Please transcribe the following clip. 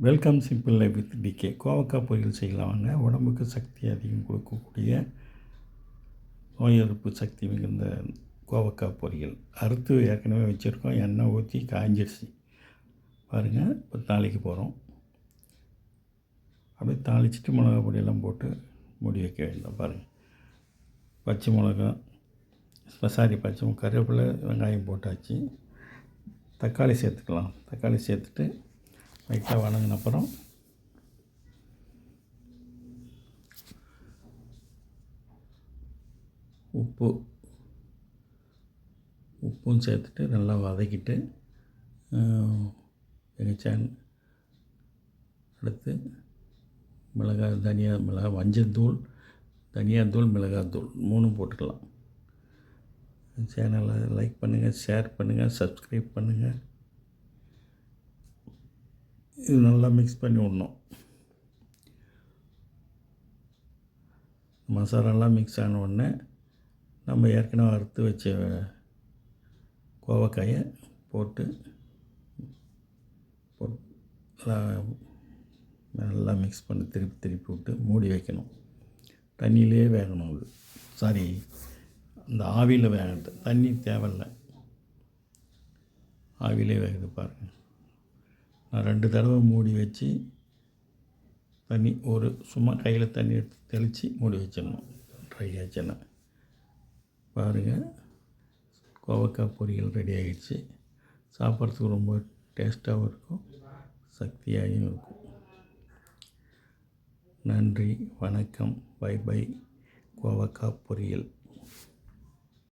Welcome simple life with TK. கோவக்காய் பொரியல் செய்யலாம் வாங்க. உடம்புக்கு சக்தி அதிகம் கொடுக்கக்கூடிய நோய் எதிர்ப்பு சக்தி மிகுந்த கோவக்காய் பொரியல். அறுத்து ஏற்கனவே வச்சுருக்கோம். எண்ணெய் ஊற்றி காய்ஞ்சிடுச்சு பாருங்கள். இப்போ தாளிக்க போகிறோம். அப்படியே தாளிச்சிட்டு மிளகா பொடியெல்லாம் போட்டு மூடி வைக்க வேண்டாம். பாருங்கள், பச்சை மிளகா கருவேப்பிலை, வெங்காயம் போட்டாச்சு. தக்காளி சேர்த்துக்கலாம். தக்காளி சேர்த்துட்டு லைட்டாக வதங்கின அப்புறம் உப்பும் சேர்த்துட்டு நல்லா வதக்கிட்டு எங்கள் அடுத்து மஞ்சள்தூள், தனியாத்தூள், மிளகாத்தூள் 3 போட்டுக்கலாம். சேனலை லைக் பண்ணுங்கள், ஷேர் பண்ணுங்கள், சப்ஸ்கிரைப் பண்ணுங்கள். இது நல்லா மிக்ஸ் பண்ணி விடணும். மசாலாலாம் மிக்ஸ் ஆன உடனே நம்ம ஏற்கனவே அறுத்து வச்ச கோவக்காயை போட்டு நல்லா மிக்ஸ் பண்ணி திருப்பி விட்டு மூடி வைக்கணும். தண்ணியிலே வேகணும். அது அந்த ஆவியில் வேகணும். தண்ணி தேவையில்லை, ஆவிலே வேகுது பாருங்கள். நான் 2 தடவை மூடி வச்சு சும்மா கையில் தண்ணி எடுத்து தெளித்து மூடி வச்சிடணும். ட்ரை ஆச்சுன்னா பாருங்கள், கோவக்காய் பொரியல் ரெடி ஆகிடுச்சு. சாப்பிட்றதுக்கு ரொம்ப டேஸ்ட்டாகவும் இருக்கும், சக்தியாகவும் இருக்கும். நன்றி, வணக்கம், பை பை. கோவக்காய் பொரியல்.